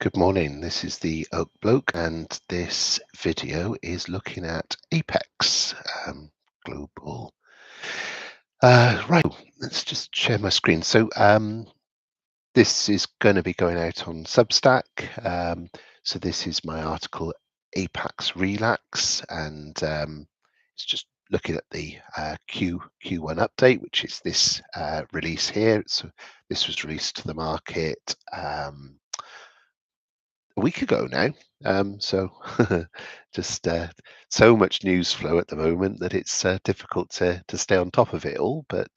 Good morning. This is the Oak Bloke, and this video is looking at Apax Global. Right, let's just share my screen. So this is going to be going out on Substack. So this is my article, Apax Relax, and it's just looking at the Q1 update, which is this release here. So this was released to the market a week ago now. So just so much news flow at the moment that it's difficult to stay on top of it all. But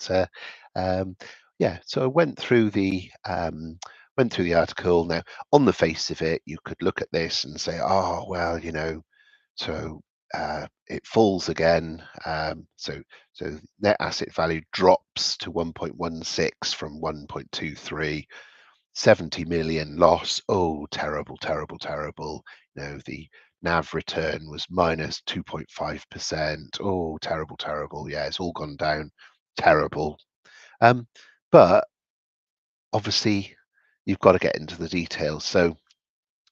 yeah, so I went through the article. Now, on the face of it, you could look at this and say, oh well, so it falls again. So net asset value drops to 1.16 from 1.23. 70 million loss. Oh, terrible, terrible, terrible. The NAV return was minus 2.5%. Oh, terrible, terrible. Yeah, it's all gone down. Terrible. But obviously, you've got to get into the details. So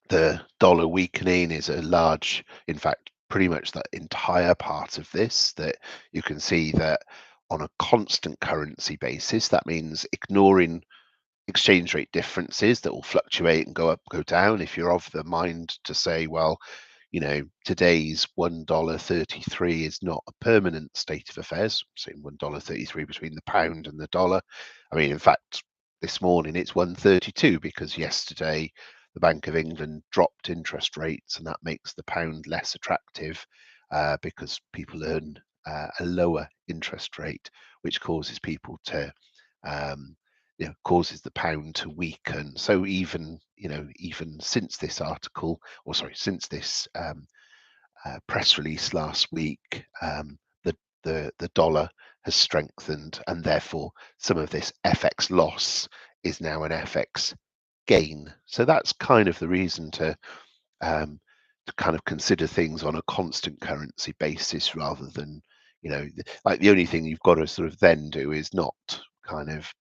the dollar weakening is a large, in fact, pretty much the entire part of this, that you can see that on a constant currency basis, that means ignoring exchange rate differences that will fluctuate and go up, go down. If you're of the mind to say, well, today's $1.33 is not a permanent state of affairs, saying $1.33 between the pound and the dollar. I mean, in fact, this morning it's 1.32 because yesterday the Bank of England dropped interest rates, and that makes the pound less attractive because people earn a lower interest rate, which causes people to causes the pound to weaken. So even since this article, or sorry, since this press release last week, the dollar has strengthened, and therefore some of this FX loss is now an FX gain. So that's kind of the reason to kind of consider things on a constant currency basis rather than like the only thing you've got to sort of then do is not kind of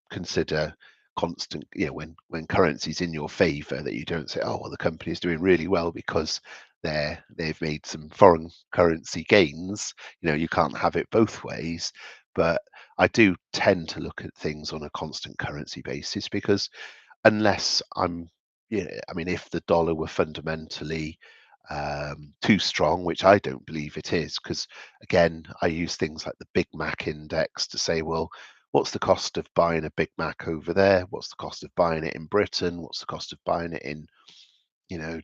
consider constant, when currency's in your favor, that you don't say, oh well, the company is doing really well because they've made some foreign currency gains. You can't have it both ways. But I do tend to look at things on a constant currency basis, because unless I mean, if the dollar were fundamentally too strong, which I don't believe it is, because again, I use things like the Big Mac index to say, well, what's the cost of buying a Big Mac over there? What's the cost of buying it in Britain? What's the cost of buying it in,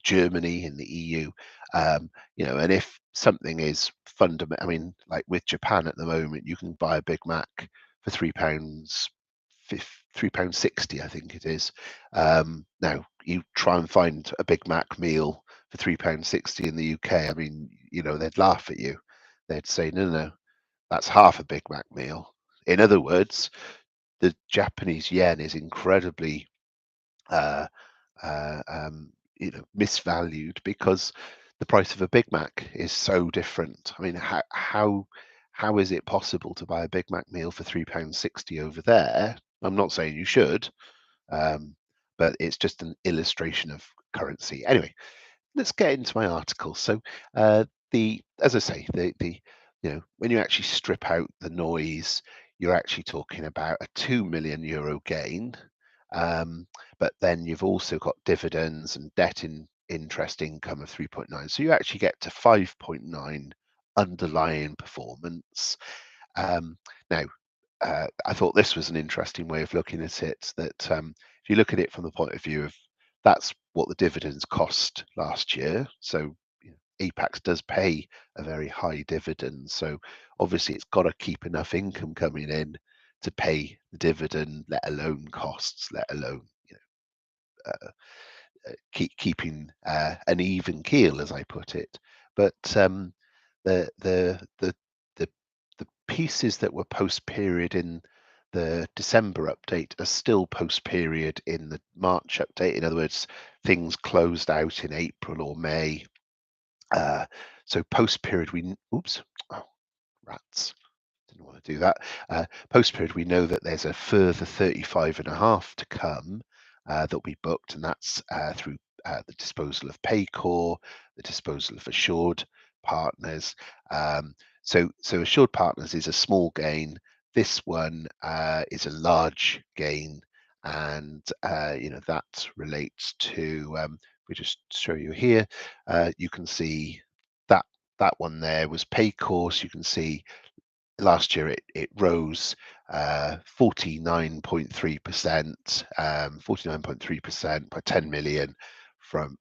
Germany, in the EU? And if something is fundamental, I mean, like with Japan at the moment, you can buy a Big Mac for £3, £3.60, I think it is. Now you try and find a Big Mac meal for £3.60 in the UK. I mean, they'd laugh at you. They'd say, no, that's half a Big Mac meal. In other words, the Japanese yen is incredibly uh, misvalued because the price of a Big Mac is so different. I mean, how is it possible to buy a Big Mac meal for £3.60 over there? I'm not saying you should, but it's just an illustration of currency. Anyway, let's get into my article. So, as I say, the when you actually strip out the noise, you're actually talking about a €2 million gain. But then you've also got dividends and debt interest income of 3.9. So you actually get to 5.9 underlying performance. Now, I thought this was an interesting way of looking at it, that if you look at it from the point of view of that's what the dividends cost last year. So Apax does pay a very high dividend. So obviously it's got to keep enough income coming in to pay the dividend, let alone costs, let alone keeping an even keel, as I put it. But the the pieces that were post period in the December update are still post period in the March update. In other words, things closed out in April or May. So post period, rats. Didn't want to do that. Post period, we know that there's a further 35.5 to come. that'll be booked, and that's through the disposal of Paycor, the disposal of Assured Partners. So Assured Partners is a small gain. This one is a large gain, and that relates to. We just show you here. You can see that that one there was Paycor. So you can see last year it rose 49.3%, 49.3% by 10 million from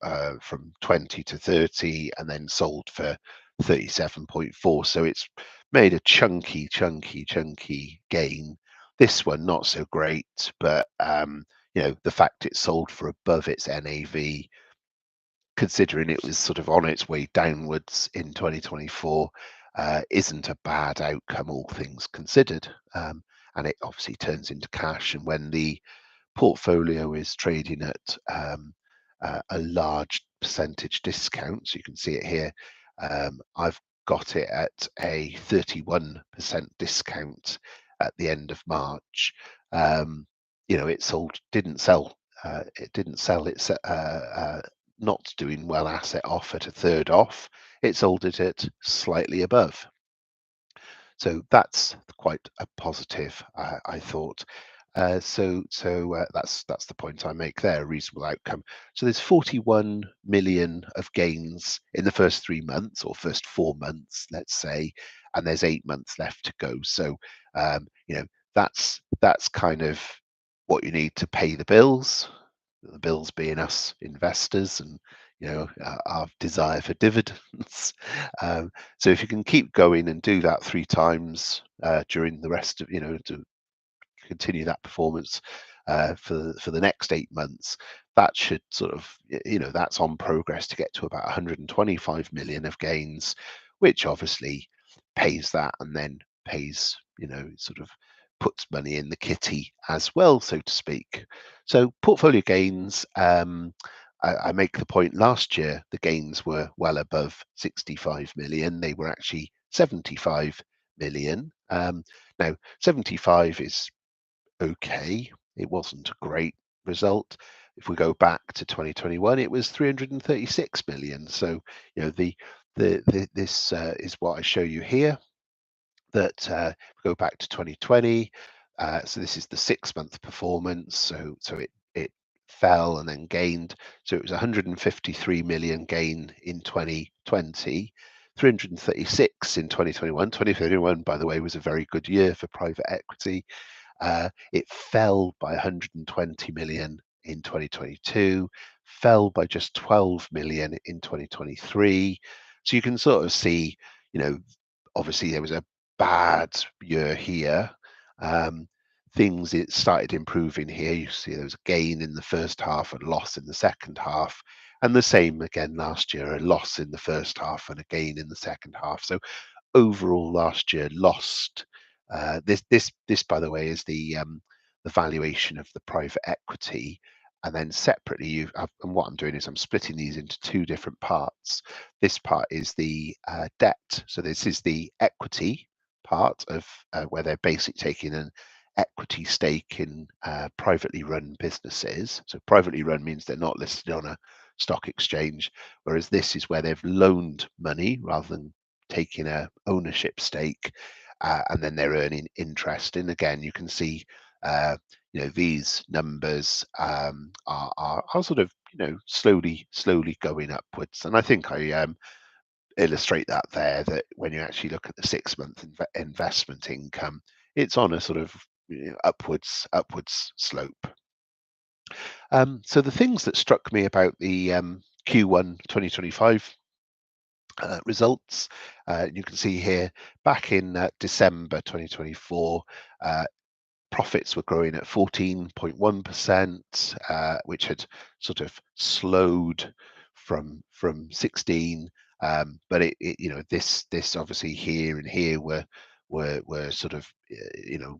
20 to 30, and then sold for 37.4. So it's made a chunky gain. This one not so great, but the fact it sold for above its NAV, considering it was sort of on its way downwards in 2024, isn't a bad outcome, all things considered. And it obviously turns into cash. And when the portfolio is trading at a large percentage discount, so you can see it here, I've got it at a 31% discount at the end of March. Didn't sell. It didn't sell its not doing well asset off at a third off. It sold it at slightly above. So that's quite a positive, I thought. That's the point I make there, a reasonable outcome. So there's 41 million of gains in the first 3 months, or first 4 months, let's say, and there's 8 months left to go. So that's kind of what you need to pay the bills. The bills being us investors, and our desire for dividends. So if you can keep going and do that 3 times during the rest of, to continue that performance for the next 8 months, that should sort of, that's on progress to get to about 125 million of gains, which obviously pays that, and then pays, sort of puts money in the kitty as well, so to speak. So portfolio gains, I make the point, last year the gains were well above 65 million. They were actually 75 million. Now 75 is okay. It wasn't a great result. If we go back to 2021, it was 336 million. So this is what I show you here. That go back to 2020. So this is the 6-month performance. So it fell and then gained. So it was 153 million gain in 2020. 336 in 2021. 2021, by the way, was a very good year for private equity. It fell by 120 million in 2022, fell by just 12 million in 2023. So you can sort of see, obviously there was a bad year here. Things it started improving here. You see there was a gain in the first half and loss in the second half, and the same again last year, a loss in the first half and a gain in the second half. So overall last year lost. This by the way is the valuation of the private equity, and then separately and what I'm doing is I'm splitting these into 2 different parts. This part is the debt. So this is the equity part of where they're basically taking an equity stake in privately run businesses. So privately run means they're not listed on a stock exchange, whereas this is where they've loaned money rather than taking a ownership stake, and then they're earning interest. And again, you can see these numbers are sort of slowly going upwards. And I think I illustrate that there, that when you actually look at the 6-month investment income, it's on a sort of upwards slope. So the things that struck me about the Q1 2025 results, you can see here back in December 2024, profits were growing at 14.1%, which had sort of slowed from 16, but this obviously here and here were sort of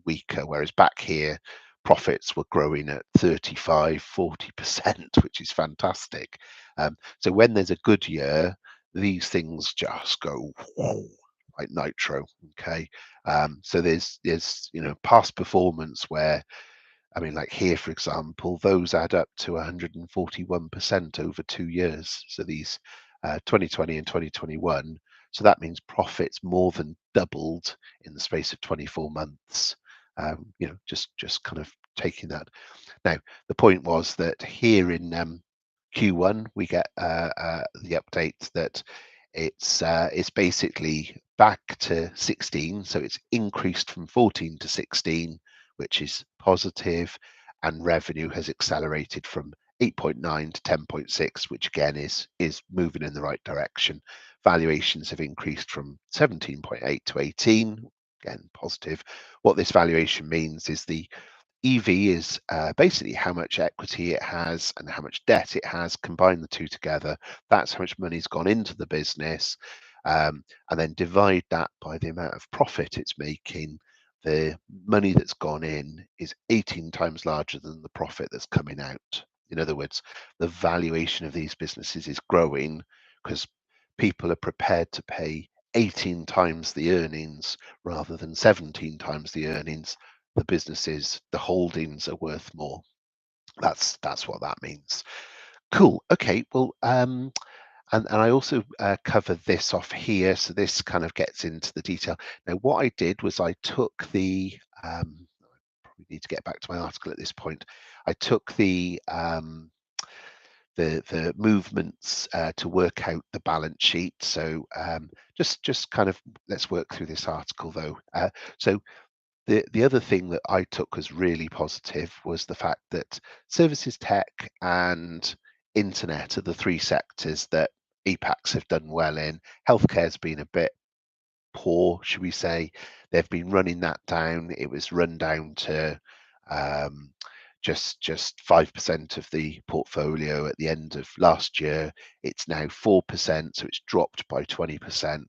weaker, whereas back here profits were growing at 35-40%, which is fantastic. So when there's a good year, these things just go like nitro. Okay, so there's past performance where I mean, like here, for example, those add up to 141% over 2 years. So these 2020 and 2021. So that means profits more than doubled in the space of 24 months. Just kind of taking that. Now, the point was that here in Q1, we get the update that it's basically back to 16, so it's increased from 14 to 16, which is positive, and revenue has accelerated from 8.9 to 10.6, which again is moving in the right direction. Valuations have increased from 17.8 to 18, again positive. What this valuation means is the EV is basically how much equity it has and how much debt it has. Combine the two together. That's how much money's gone into the business, and then divide that by the amount of profit it's making. The money that's gone in is 18 times larger than the profit that's coming out. In other words, the valuation of these businesses is growing because people are prepared to pay 18 times the earnings rather than 17 times the earnings. The businesses, the holdings are worth more. That's what that means. Cool. Okay. Well, and I also cover this off here, so this kind of gets into the detail. Now, what I did was I took the probably need to get back to my article at this point. I took the movements to work out the balance sheet. So just kind of let's work through this article though. So the other thing that I took as really positive was the fact that services, tech, and internet are the three sectors that Apax have done well in. Healthcare's been a bit poor, should we say. They've been running that down. It was run down to um, just 5% of the portfolio at the end of last year. It's now 4%, so it's dropped by 20%.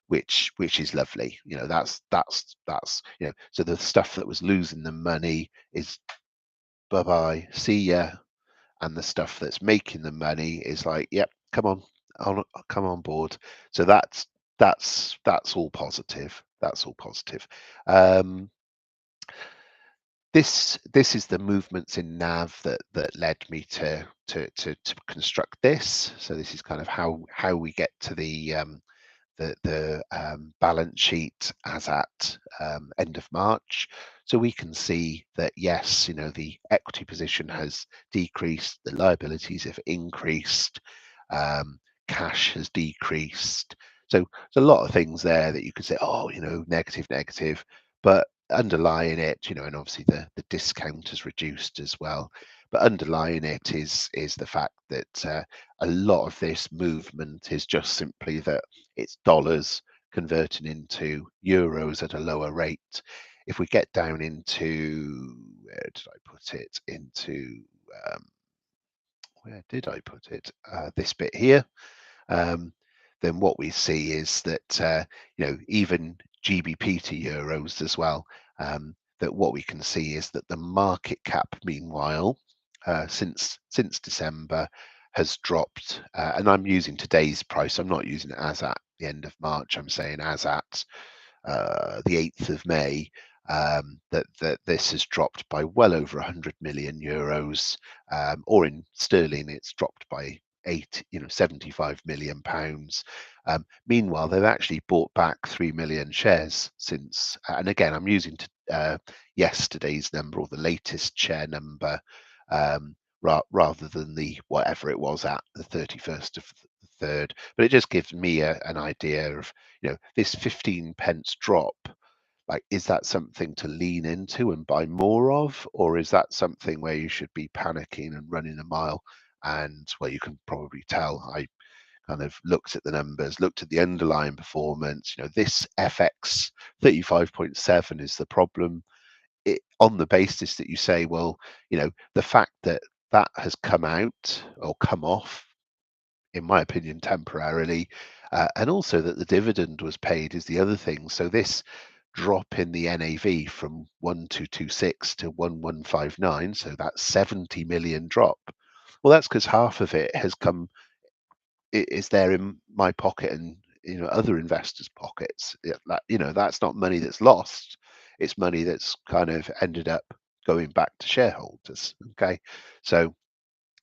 Which is lovely. That's so the stuff that was losing the money is bye bye, see ya, and the stuff that's making the money is like, yep, come on board. So that's all positive. That's all positive. Um, this is the movements in NAV that led me to construct this. So this is kind of how we get to the balance sheet as at end of March. So we can see that, yes, the equity position has decreased, the liabilities have increased, cash has decreased. So there's a lot of things there that you could say, oh, negative, but underlying it, and obviously the discount has reduced as well. But underlying it is the fact that a lot of this movement is just simply that it's dollars converting into euros at a lower rate. If we get down into, where did I put it? Um, where did I put it? This bit here. Then what we see is that even GBP to euros as well. That what we can see is that the market cap, meanwhile, since December, has dropped. And I'm using today's price. I'm not using it as at the end of March. I'm saying as at the 8th of May. That this has dropped by well over 100 million euros, or in sterling, it's dropped by 75 million pounds. Meanwhile, they've actually bought back 3 million shares since, and again, I'm using yesterday's number or the latest share number, rather than the whatever it was at the 31st of the 3rd. But it just gives me an idea of this 15 pence drop. Like, is that something to lean into and buy more of, or is that something where you should be panicking and running a mile? And well, you can probably tell I kind of looked at the numbers, looked at the underlying performance. This FX 35.7 is the problem. On the basis that you say, well, the fact that that has come out or come off, in my opinion, temporarily, and also that the dividend was paid is the other thing. So this drop in the NAV from 1226 to 1159, so that's 70 million drop. Well, that's because half of it has come is there in my pocket and other investors' pockets. That's not money that's lost. It's money that's kind of ended up going back to shareholders. Okay, so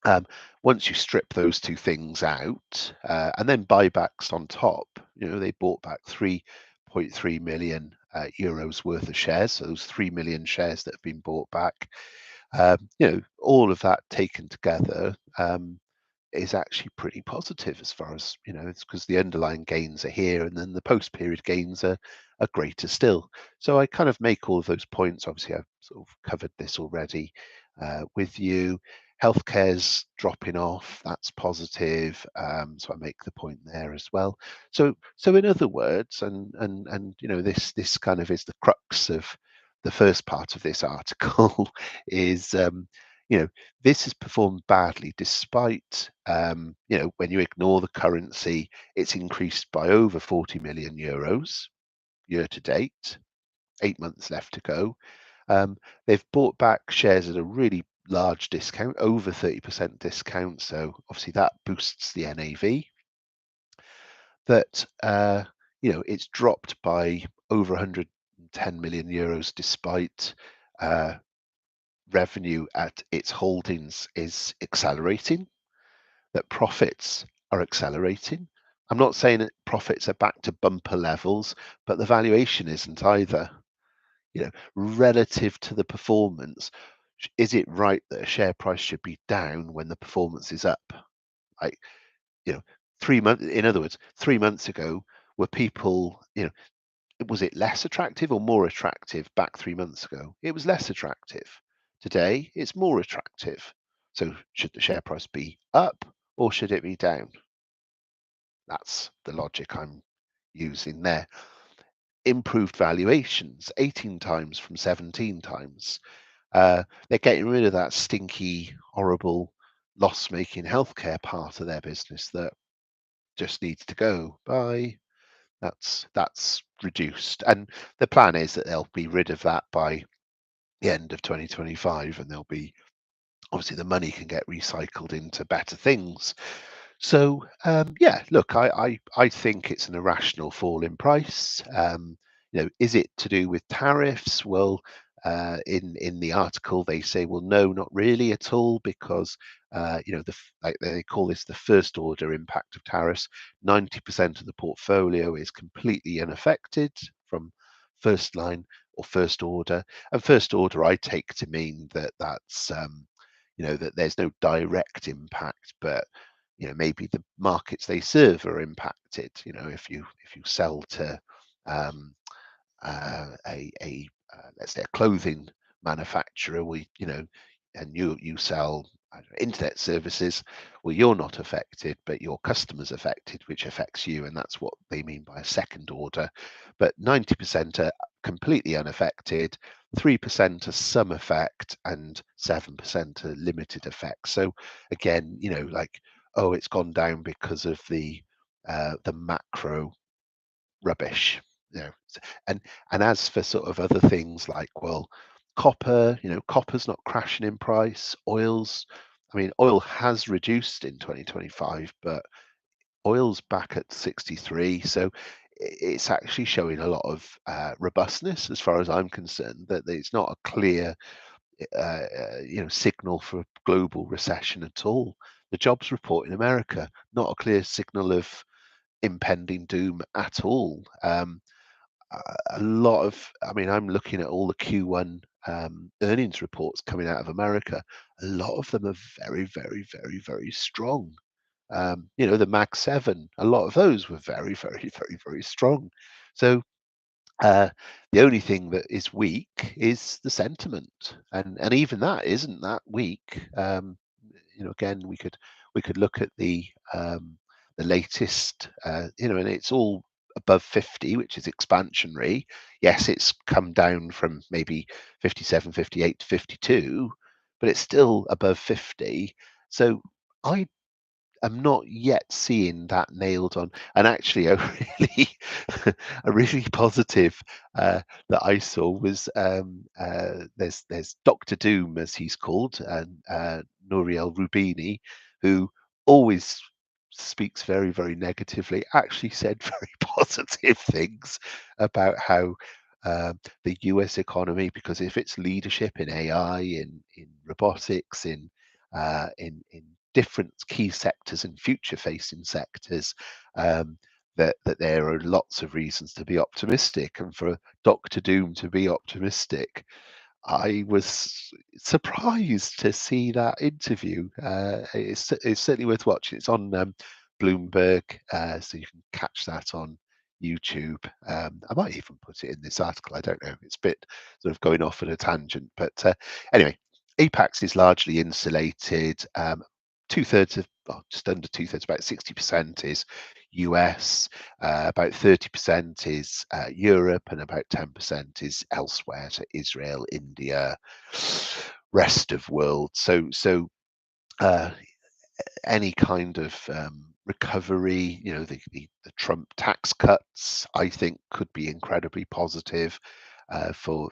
um, once you strip those two things out, and then buybacks on top, they bought back 3.3 million euros worth of shares. So those 3 million shares that have been bought back, all of that taken together, is actually pretty positive as far as it's because the underlying gains are here, and then the post-period gains are greater still. So I kind of make all of those points. Obviously, I've sort of covered this already with you. Healthcare's dropping off. That's positive. So I make the point there as well. So in other words, and this kind of is the crux of the first part of this article is this has performed badly despite, when you ignore the currency, it's increased by over 40 million euros year to date, 8 months left to go. They've bought back shares at a really large discount, over 30% discount. So obviously that boosts the NAV. That, it's dropped by over 110 million euros despite revenue at its holdings is accelerating, that profits are accelerating. I'm not saying that profits are back to bumper levels, but the valuation isn't either. Relative to the performance, is it right that a share price should be down when the performance is up? Like, 3 months, in other words, 3 months ago, were people, was it less attractive or more attractive back 3 months ago? It was less attractive. Today, it's more attractive. So should the share price be up or should it be down? That's the logic I'm using there. Improved valuations, 18 times from 17 times. They're getting rid of that stinky, horrible, loss-making healthcare part of their business that just needs to go. Bye. That's reduced, and the plan is that they'll be rid of that by the end of 2025, and there'll be obviously the money can get recycled into better things. So yeah, look, I think it's an irrational fall in price. Is it to do with tariffs? Well, in the article they say, well, no, not really at all, because like they call this the first order impact of tariffs. 90% of the portfolio is completely unaffected from first line or first order, and first order I take to mean that that's that there's no direct impact, but maybe the markets they serve are impacted. If you sell to let's say a clothing manufacturer, and you sell, I don't know, internet services, well, you're not affected, but your customer's affected, which affects you, and that's what they mean by a second order. But 90% are completely unaffected, 3% are some effect, and 7% are limited effect. So again, like, oh, it's gone down because of the macro rubbish. You know, and as for sort of other things like, well, copper, copper's not crashing in price. I mean, oil has reduced in 2025, but oil's back at 63. So it's actually showing a lot of robustness as far as I'm concerned, that it's not a clear signal for global recession at all. The jobs report in America, not a clear signal of impending doom at all. A lot of, I mean, I'm looking at all the Q1 earnings reports coming out of America. A lot of them are very, very, very, very strong. The Mag 7, a lot of those were very, very, very, very strong. So the only thing that is weak is the sentiment, and even that isn't that weak. Again, we could look at the latest, and it's all above 50, which is expansionary. Yes, it's come down from maybe 57, 58 to 52, but it's still above 50. So I am not yet seeing that nailed on. And actually, a really, a really positive that I saw was there's Doctor Doom, as he's called, and Nouriel Rubini, who always speaks very, very negatively, actually said very positive things about how the US economy, because if it's leadership in AI, in robotics, in different key sectors and future-facing sectors, um, that there are lots of reasons to be optimistic, and for Dr. Doom to be optimistic. I was surprised to see that interview. It's certainly worth watching. It's on Bloomberg, so you can catch that on YouTube. I might even put it in this article. I don't know. It's a bit sort of going off on a tangent, but anyway, Apax is largely insulated. Two-thirds of, well, just under two-thirds, about 60% is US, about 30% is Europe, and about 10% is elsewhere, so Israel, India, rest of world. So uh, any kind of recovery, the Trump tax cuts, I think, could be incredibly positive for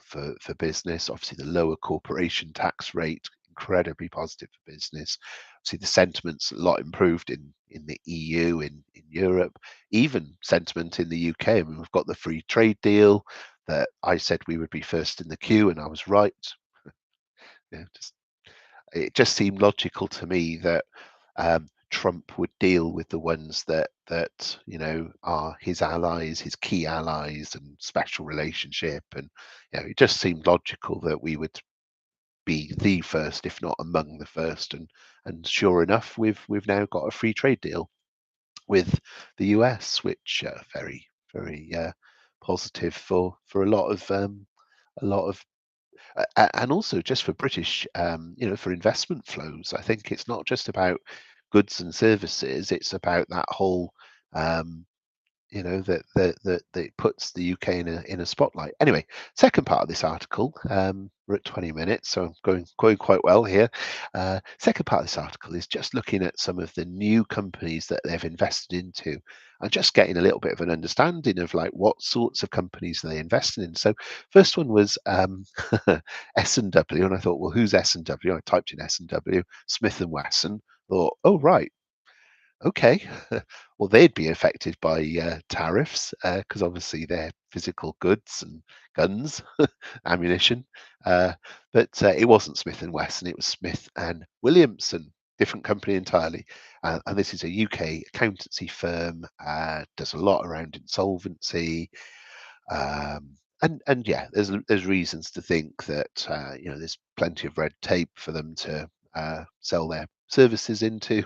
business. Obviously, the lower corporation tax rate, incredibly positive for business. Obviously, the sentiment's a lot improved in the EU, in Europe, even sentiment in the UK. I mean, we've got the free trade deal that I said we would be first in the queue, and I was right. Yeah, it just seemed logical to me that Trump would deal with the ones that are his allies, his key allies, and special relationship. And it just seemed logical that we would be the first, if not among the first. And sure enough, we've now got a free trade deal with the US, which very positive for a lot of and also just for British, for investment flows. I think it's not just about goods and services; it's about that whole, um, that it puts the UK in a spotlight. Anyway, second part of this article, we're at 20 minutes, so I'm going quite well here. Second part of this article is just looking at some of the new companies that they've invested into, and just getting a little bit of an understanding of like what sorts of companies are they investing in. So first one was S&W, and I thought, well, who's S&W? I typed in S&W, Smith and Wesson. Thought, oh right, okay, well, they'd be affected by tariffs because obviously they're physical goods and guns, ammunition. But it wasn't Smith and Wesson; it was Smith and Williamson, different company entirely. And this is a UK accountancy firm. Does a lot around insolvency. And yeah, there's reasons to think that there's plenty of red tape for them to sell their services into.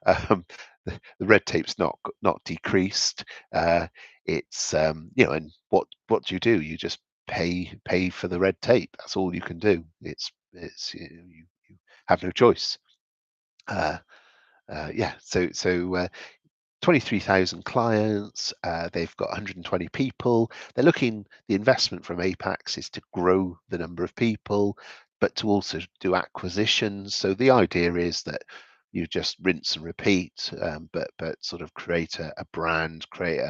um, the red tape's not decreased. It's and what do? You just pay for the red tape. That's all you can do. It's you have no choice. Uh, yeah. So 23,000 clients. They've got 120 people. The investment from Apax is to grow the number of people, but to also do acquisitions. So the idea is that you just rinse and repeat, but sort of create a brand, create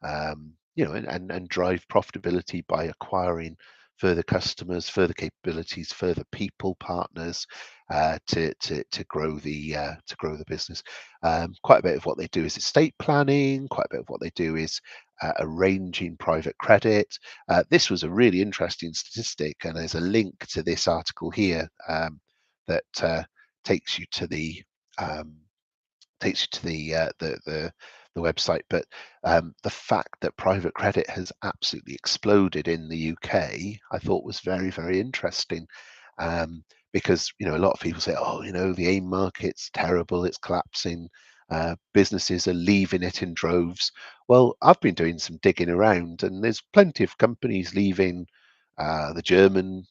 and drive profitability by acquiring further customers, further capabilities, further people, partners, to grow the business. Quite a bit of what they do is estate planning. Quite a bit of what they do is arranging private credit. This was a really interesting statistic, and there's a link to this article here that takes you to the um, the website. But the fact that private credit has absolutely exploded in the UK, I thought was very, very interesting. Because a lot of people say, oh, the AIM market's terrible, it's collapsing, businesses are leaving it in droves. Well, I've been doing some digging around, and there's plenty of companies leaving the German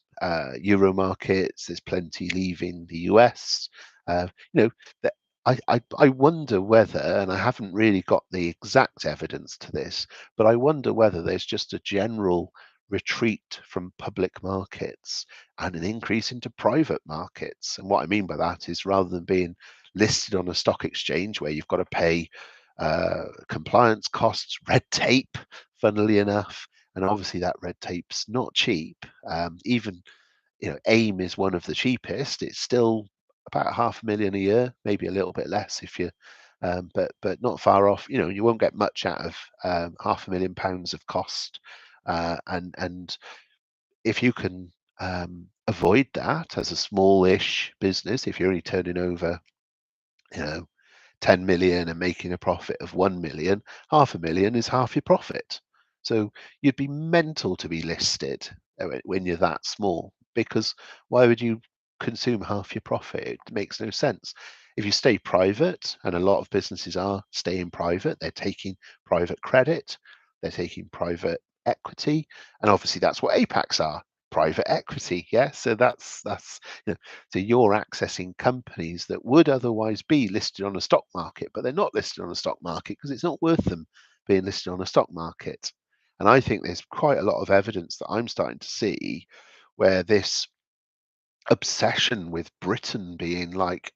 euro markets. There's plenty leaving the US. You know, that I wonder whether, and I haven't really got the exact evidence to this, but I wonder whether there's just a general retreat from public markets and an increase into private markets. And what I mean by that is, rather than being listed on a stock exchange where you've got to pay compliance costs, red tape, funnily enough, and obviously that red tape's not cheap. Even AIM is one of the cheapest. It's still about 500,000 a year, maybe a little bit less if you, but not far off. You won't get much out of £500,000 of cost And if you can avoid that as a smallish business, if you're only turning over, you know, 10 million and making a profit of 1 million, half a million is half your profit. So you'd be mental to be listed when you're that small, because why would you consume half your profit? It makes no sense. If you stay private, and a lot of businesses are staying private, they're taking private credit, they're taking private equity, and obviously that's what Apax are, private equity. Yeah, so that's you know, so you're accessing companies that would otherwise be listed on a stock market, but they're not listed on a stock market because it's not worth them being listed on a stock market. And I think there's quite a lot of evidence that I'm starting to see where this obsession with Britain being like,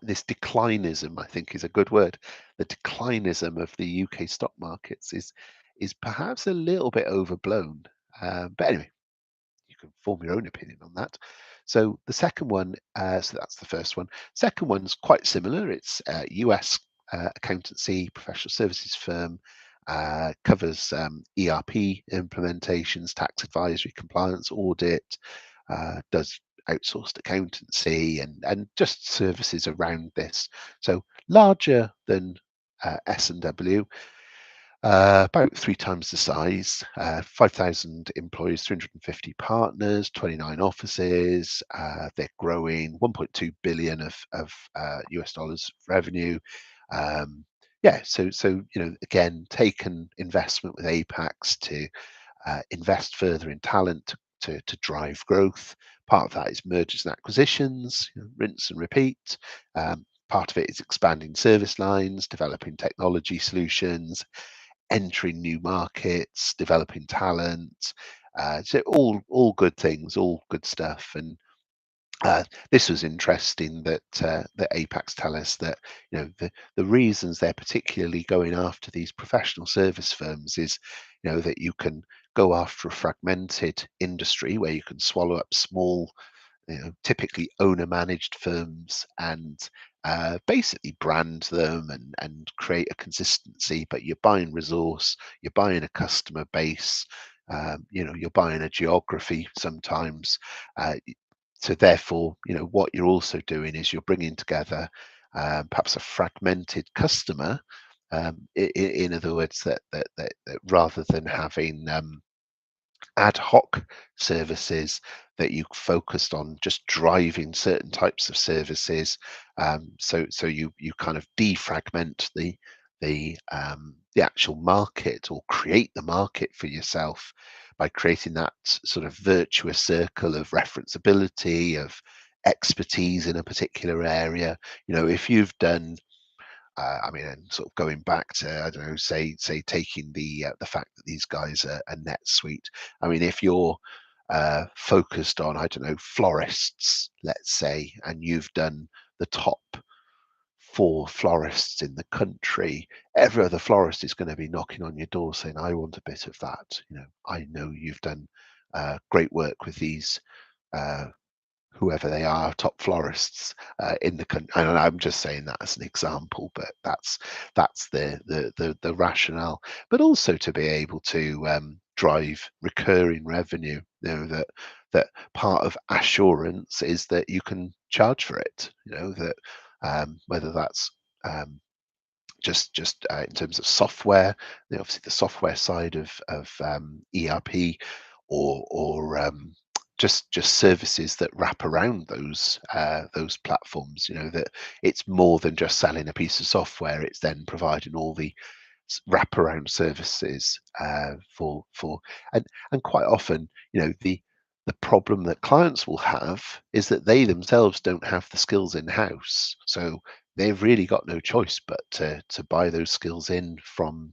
this declinism, I think is a good word. The declinism of the UK stock markets is perhaps a little bit overblown. But anyway, you can form your own opinion on that. So the second one, so that's the first one. Second one's quite similar. It's US accountancy professional services firm. Covers ERP implementations, tax advisory, compliance, audit. Does outsourced accountancy and just services around this. So larger than S&W, about 3 times the size, 5,000 employees, 350 partners, 29 offices. They're growing 1.2 billion of US dollars revenue. Yeah, so again, taken investment with Apax to invest further in talent to drive growth. Part of that is mergers and acquisitions, rinse and repeat. Part of it is expanding service lines, developing technology solutions, entering new markets, developing talent. So all good things, all good stuff. And this was interesting that Apax tell us that the reasons they're particularly going after these professional service firms is that you can go after a fragmented industry where you can swallow up small, typically owner managed firms, and basically brand them and create a consistency. But you're buying resource, you're buying a customer base, you're buying a geography sometimes. So therefore, what you're also doing is you're bringing together perhaps a fragmented customer. In other words, that rather than having ad hoc services, that you focused on just driving certain types of services. So you kind of defragment the actual market, or create the market for yourself by creating that sort of virtuous circle of referenceability, of expertise in a particular area. If you've done I mean, and sort of going back to, I don't know, say taking the fact that these guys are NetSuite. I mean, if you're focused on, I don't know, florists, let's say, and you've done the top 4 florists in the country, every other florist is going to be knocking on your door saying, "I want a bit of that." I know you've done great work with these. Whoever they are, top florists in the country. And I'm just saying that as an example, but that's the rationale. But also to be able to drive recurring revenue. That part of assurance is that you can charge for it. That whether that's just in terms of software, obviously the software side of ERP, or just services that wrap around those platforms. That it's more than just selling a piece of software; it's then providing all the wraparound services for and quite often, the problem that clients will have is that they themselves don't have the skills in house, so they've really got no choice but to buy those skills in from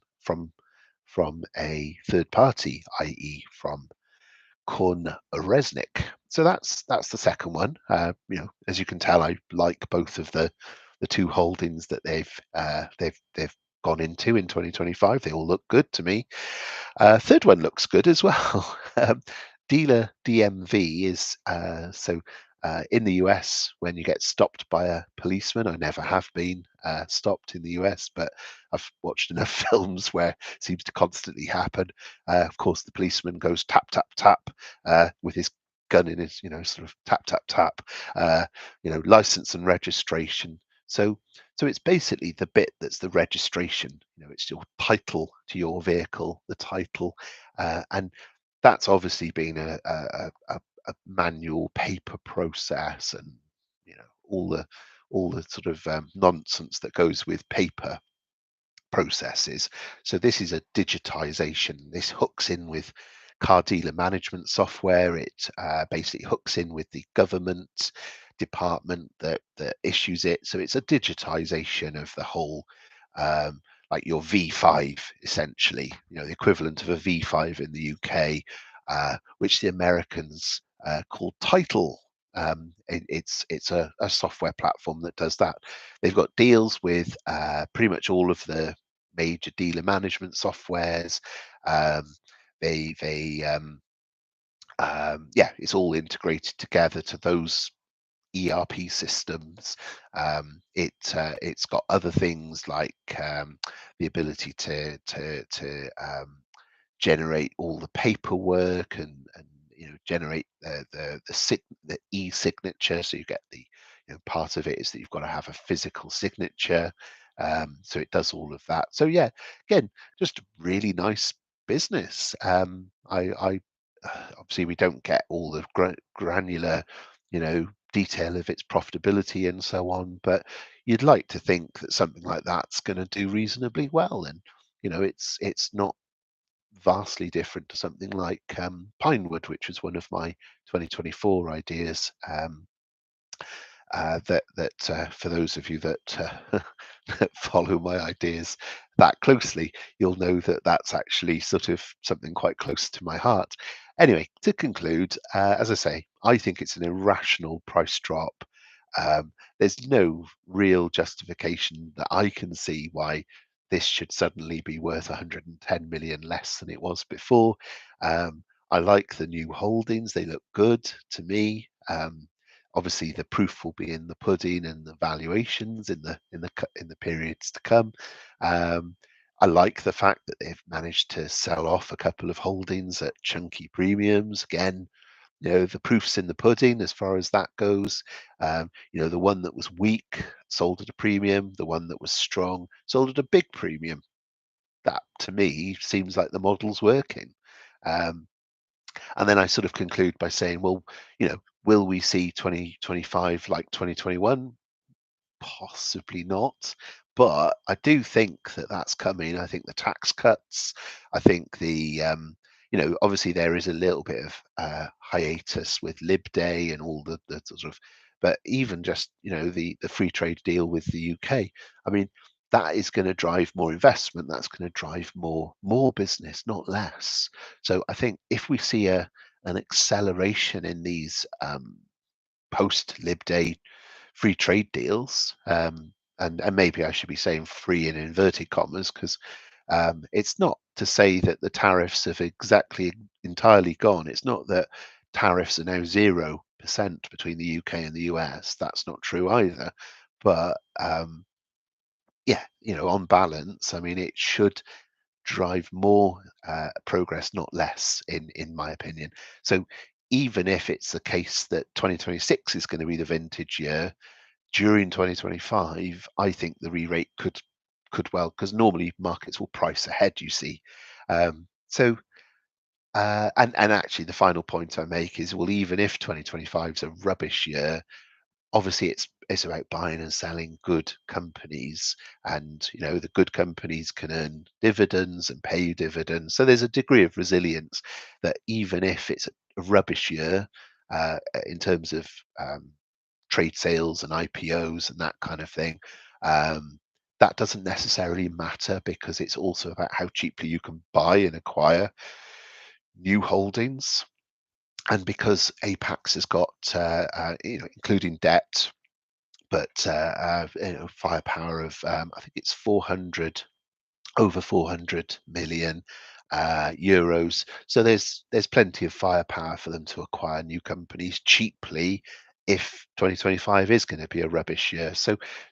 a third party, i.e., from Kun Resnick. So that's the second one. As you can tell, I like both of the 2 holdings that they've gone into in 2025. They all look good to me. Third one looks good as well. Dealer DMV is in the US, when you get stopped by a policeman, I never have been stopped in the US, but I've watched enough films where it seems to constantly happen. Of course, the policeman goes tap, tap, tap with his gun in his, sort of tap, tap, tap, license and registration. So it's basically the bit that's the registration. It's your title to your vehicle, the title, and that's obviously been a manual paper process, and all the sort of nonsense that goes with paper processes. So this is a digitization. This hooks in with car dealer management software. It basically hooks in with the government department that issues it. So it's a digitization of the whole, like your V5, essentially, the equivalent of a V5 in the UK, which the Americans call Title. It's a software platform that does that. They've got deals with pretty much all of the major dealer management softwares. Um, they yeah, it's all integrated together to those ERP systems. It's got other things like the ability to generate all the paperwork, and generate the e-signature. So you get the part of it is that you've got to have a physical signature. So it does all of that. So yeah, again, just a really nice business. I obviously we don't get all the granular, detail of its profitability and so on, but you'd like to think that something like that's going to do reasonably well. And it's not vastly different to something like Pinewood, which was one of my 2024 ideas. That for those of you that, that follow my ideas that closely, you'll know that that's actually sort of something quite close to my heart. Anyway, to conclude, as I say, I think it's an irrational price drop. There's no real justification that I can see why this should suddenly be worth 110 million less than it was before. I like the new holdings; they look good to me. Obviously, the proof will be in the pudding and the valuations in the periods to come. Um, I like the fact that they've managed to sell off a couple of holdings at chunky premiums. Again, the proof's in the pudding as far as that goes. The one that was weak sold at a premium. The one that was strong sold at a big premium. That, to me, seems like the model's working. Um, and then I sort of conclude by saying, well, will we see 2025 like 2021? Possibly not. But I do think that that's coming. I think the tax cuts, I think obviously there is a little bit of hiatus with Lib Day and all the sort of, but even just, the free trade deal with the UK, I mean, that is going to drive more investment. That's going to drive more business, not less. So I think if we see an acceleration in these post Lib Day free trade deals, and maybe I should be saying free in inverted commas, because it's not to say that the tariffs have exactly entirely gone. It's not that tariffs are now 0% between the UK and the US. That's not true either. But yeah, on balance, I mean, it should drive more progress, not less, in my opinion. So even if it's the case that 2026 is going to be the vintage year, during 2025, I think the re-rate could well, because normally markets will price ahead, you see. So and actually the final point I make is, well, even if 2025 is a rubbish year, obviously it's about buying and selling good companies, and the good companies can earn dividends and pay you dividends. So there's a degree of resilience that even if it's a rubbish year in terms of trade sales and IPOs and that kind of thing, that doesn't necessarily matter, because it's also about how cheaply you can buy and acquire new holdings. And because Apax has got, including debt, but firepower of, I think it's over 400 million euros. So there's plenty of firepower for them to acquire new companies cheaply if 2025 is going to be a rubbish year.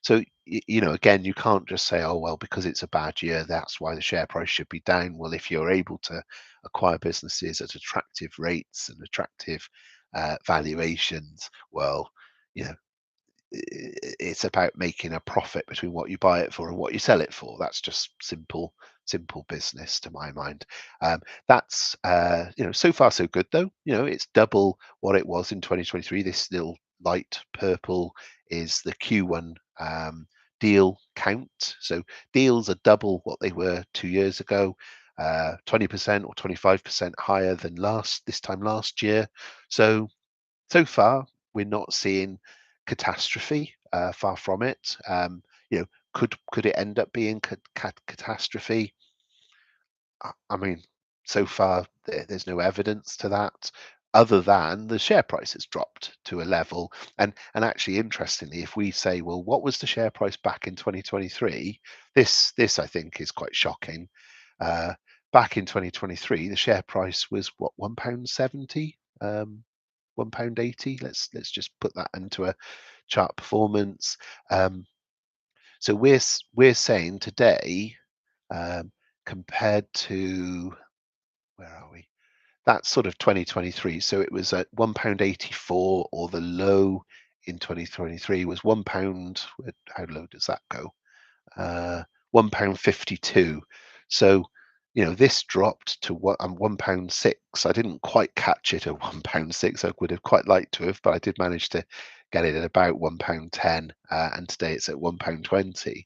Again, you can't just say, oh well, because it's a bad year, that's why the share price should be down. Well, if you're able to acquire businesses at attractive rates and attractive valuations, well, you know, it's about making a profit between what you buy it for and what you sell it for. That's just simple business to my mind. That's so far so good though. It's double what it was in 2023. This little light purple is the Q1 deal count. So deals are double what they were 2 years ago. 20% or 25% higher than this time last year. So far, we're not seeing catastrophe. Far from it. Could it end up being catastrophe? I mean, so far there's no evidence to that, other than the share price has dropped to a level. And actually, interestingly, if we say, well, what was the share price back in 2023? This I think is quite shocking. Uh, Back in 2023, the share price was what, £1.70. £1.80. Let's just put that into a chart performance. So we're saying today, compared to, where are we? That's sort of 2023. So it was at £1.84, or the low in 2023 was £1. How low does that go? £1.52. So this dropped to what, £1.06. I didn't quite catch it at £1.06. I would have quite liked to have, but I did manage to get it at about £1.10, and today it's at £1.20.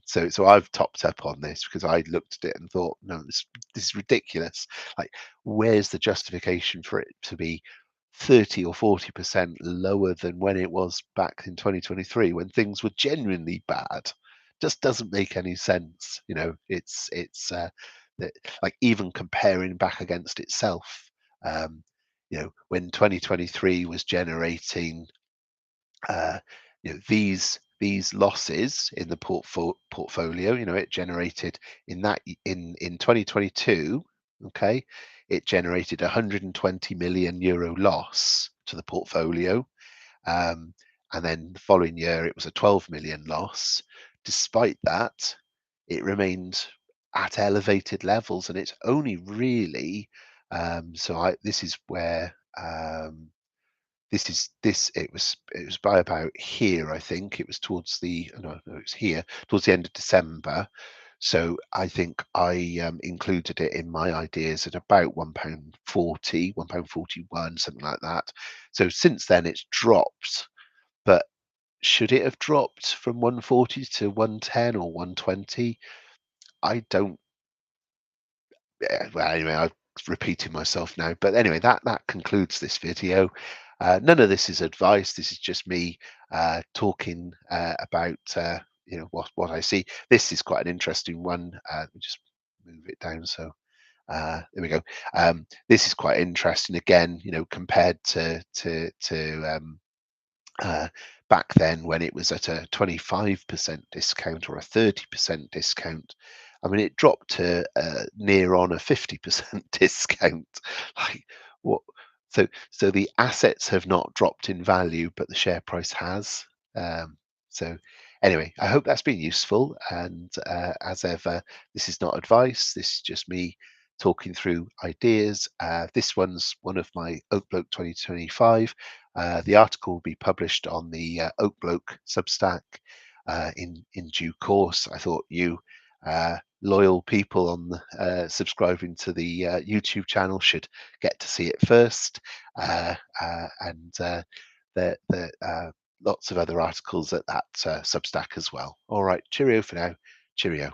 So I've topped up on this because I looked at it and thought, no, this is ridiculous. Like, where's the justification for it to be 30 or 40% lower than when it was back in 2023, when things were genuinely bad? Just doesn't make any sense. That, like, even comparing back against itself, when 2023 was generating these losses in the portfolio. It generated in 2022, okay, it generated 120 million euro loss to the portfolio. And then the following year, it was a 12 million loss. Despite that, it remained at elevated levels, and it's only really, this is where, it was by about here. I think it was towards the no, it was here towards the end of December. So I think I included it in my ideas at about £1.40, £1.41, something like that. So since then it's dropped, but should it have dropped from 140 to 110 or 120? I don't. Well, anyway, I'm repeating myself now. But anyway, that concludes this video. None of this is advice. This is just me talking about what I see. This is quite an interesting one. Let me just move it down. So there we go. This is quite interesting. Again, compared to uh, back then, when it was at a 25% discount or a 30% discount. I mean, it dropped to near on a 50% discount. Like, what? So the assets have not dropped in value, but the share price has. So anyway, I hope that's been useful. And as ever, this is not advice. This is just me talking through ideas. This one's one of my Oak Bloke 2025. The article will be published on the Oak Bloke Substack in due course. I thought you loyal people on subscribing to the YouTube channel should get to see it first, and there lots of other articles at that Substack as well. All right, cheerio for now. Cheerio.